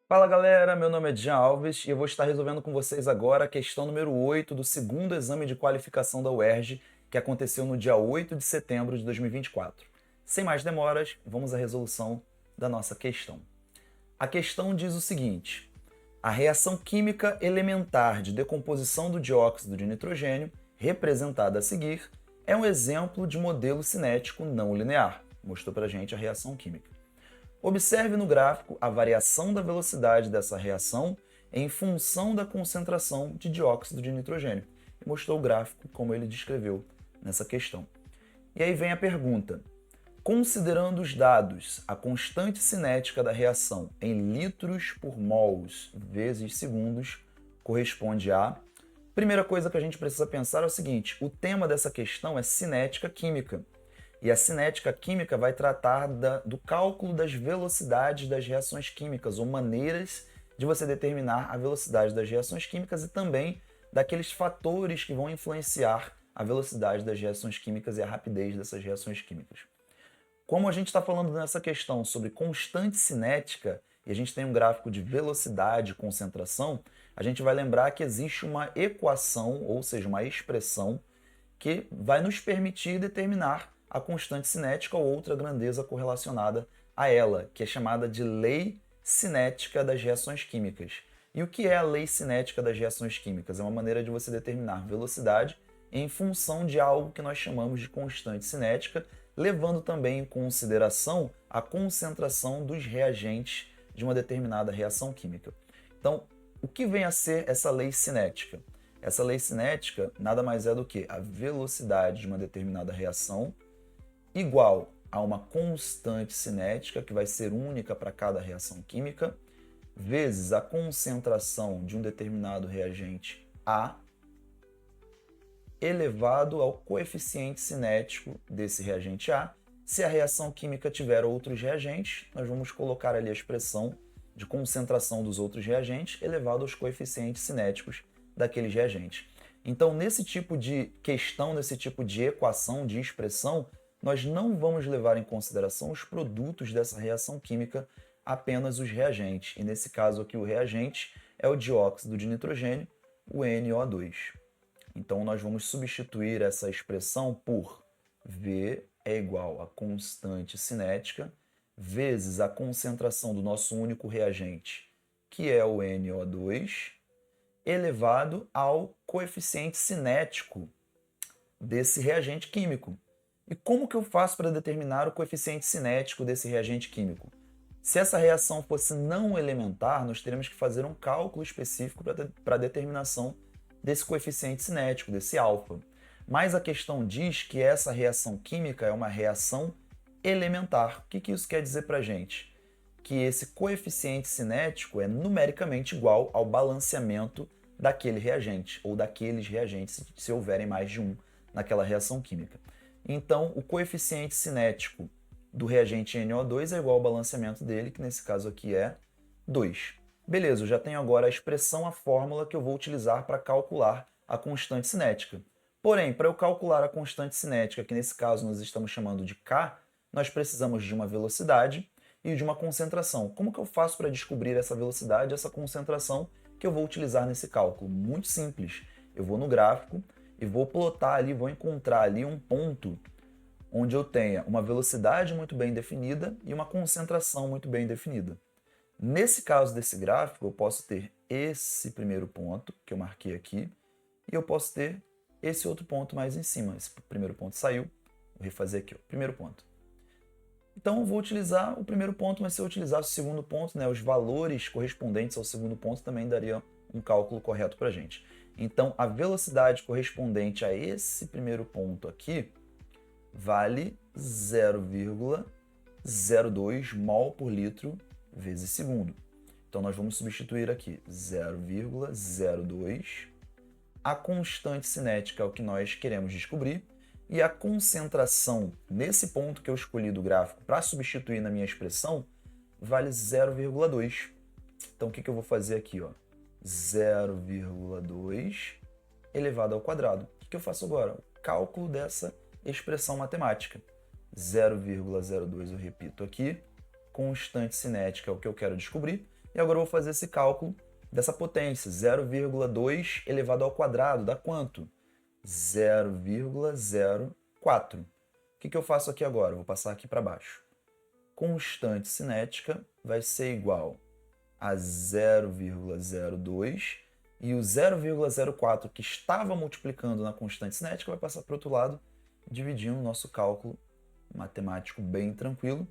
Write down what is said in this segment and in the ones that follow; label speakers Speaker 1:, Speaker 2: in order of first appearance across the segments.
Speaker 1: Fala galera, meu nome é Jean Alves e eu vou estar resolvendo com vocês agora a questão número 8 do segundo exame de qualificação da UERJ, que aconteceu no dia 8 de setembro de 2024. Sem mais demoras, vamos à resolução da nossa questão. A questão diz o seguinte: a reação química elementar de decomposição do dióxido de nitrogênio, representada a seguir, é um exemplo de modelo cinético não linear. Mostrou pra gente a reação química. Observe no gráfico a variação da velocidade dessa reação em função da concentração de dióxido de nitrogênio. E mostrou o gráfico como ele descreveu nessa questão. E aí vem a pergunta: considerando os dados, a constante cinética da reação em litros por mols vezes segundos corresponde a... Primeira coisa que a gente precisa pensar é o seguinte: o tema dessa questão é cinética química. E a cinética química vai tratar do cálculo das velocidades das reações químicas, ou maneiras de você determinar a velocidade das reações químicas e também daqueles fatores que vão influenciar a velocidade das reações químicas e a rapidez dessas reações químicas. Como a gente está falando nessa questão sobre constante cinética, e a gente tem um gráfico de velocidade e concentração, a gente vai lembrar que existe uma equação, ou seja, uma expressão, que vai nos permitir determinar a constante cinética ou outra grandeza correlacionada a ela, que é chamada de lei cinética das reações químicas. E o que é a lei cinética das reações químicas? É uma maneira de você determinar velocidade em função de algo que nós chamamos de constante cinética, levando também em consideração a concentração dos reagentes de uma determinada reação química. Então, o que vem a ser essa lei cinética? Essa lei cinética nada mais é do que a velocidade de uma determinada reação igual a uma constante cinética, que vai ser única para cada reação química, vezes a concentração de um determinado reagente A, elevado ao coeficiente cinético desse reagente A. Se a reação química tiver outros reagentes, nós vamos colocar ali a expressão de concentração dos outros reagentes elevado aos coeficientes cinéticos daqueles reagentes. Então, nesse tipo de questão, nesse tipo de equação, de expressão, nós não vamos levar em consideração os produtos dessa reação química, apenas os reagentes. E nesse caso aqui, o reagente é o dióxido de nitrogênio, o NO2. Então, nós vamos substituir essa expressão por V é igual a constante cinética vezes a concentração do nosso único reagente, que é o NO2, elevado ao coeficiente cinético desse reagente químico. E como que eu faço para determinar o coeficiente cinético desse reagente químico? Se essa reação fosse não elementar, nós teríamos que fazer um cálculo específico para a determinação desse coeficiente cinético, desse alfa. Mas a questão diz que essa reação química é uma reação elementar. O que isso quer dizer para a gente? Que esse coeficiente cinético é numericamente igual ao balanceamento daquele reagente, ou daqueles reagentes, se houverem mais de um naquela reação química. Então, o coeficiente cinético do reagente NO2 é igual ao balanceamento dele, que nesse caso aqui é 2. Beleza, eu já tenho agora a expressão, a fórmula que eu vou utilizar para calcular a constante cinética. Porém, para eu calcular a constante cinética, que nesse caso nós estamos chamando de K, nós precisamos de uma velocidade e de uma concentração. Como que eu faço para descobrir essa velocidade e essa concentração que eu vou utilizar nesse cálculo? Muito simples. Eu vou no gráfico e vou plotar ali, vou encontrar ali um ponto onde eu tenha uma velocidade muito bem definida e uma concentração muito bem definida. Nesse caso desse gráfico, eu posso ter esse primeiro ponto, que eu marquei aqui, e eu posso ter esse outro ponto mais em cima. Esse primeiro ponto saiu, vou refazer aqui, ó, primeiro ponto. Então, eu vou utilizar o primeiro ponto, mas se eu utilizasse o segundo ponto, né, os valores correspondentes ao segundo ponto também daria um cálculo correto para a gente. Então, a velocidade correspondente a esse primeiro ponto aqui vale 0,02 mol por litro vezes segundo. Então, nós vamos substituir aqui 0,02. A constante cinética é o que nós queremos descobrir. E a concentração nesse ponto que eu escolhi do gráfico para substituir na minha expressão vale 0,2. Então, o que eu vou fazer aqui? 0,2 elevado ao quadrado. O que eu faço agora? O cálculo dessa expressão matemática. 0,02, eu repito aqui, constante cinética é o que eu quero descobrir, E agora eu vou fazer esse cálculo dessa potência, 0,2 elevado ao quadrado, dá quanto? 0,04. O que eu faço aqui agora? Eu vou passar aqui para baixo. Constante cinética vai ser igual a 0,02 e o 0,04 que estava multiplicando na constante cinética vai passar para o outro lado, dividindo o nosso cálculo matemático bem tranquilo.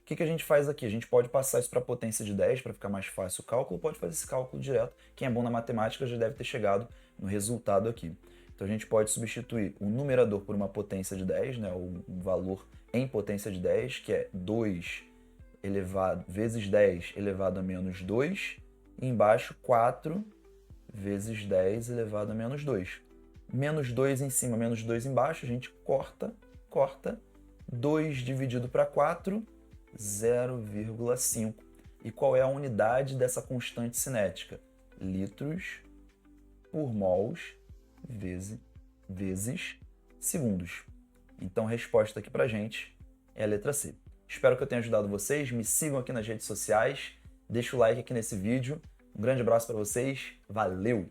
Speaker 1: O que a gente faz aqui? A gente pode passar isso para a potência de 10 para ficar mais fácil o cálculo, pode fazer esse cálculo direto. Quem é bom na matemática já deve ter chegado no resultado aqui. Então a gente pode substituir o numerador por uma potência de 10, né, o valor em potência de 10, que é 2 vezes 10 elevado a menos 2, e embaixo 4 vezes 10 elevado a menos 2. Menos 2 em cima, menos 2 embaixo, a gente corta. 2 dividido para 4, 0,5. E qual é a unidade dessa constante cinética? Litros por mols vezes segundos. Então a resposta aqui pra gente é a letra C. Espero que eu tenha ajudado vocês, me sigam aqui nas redes sociais, deixa o like aqui nesse vídeo. Um grande abraço para vocês, valeu!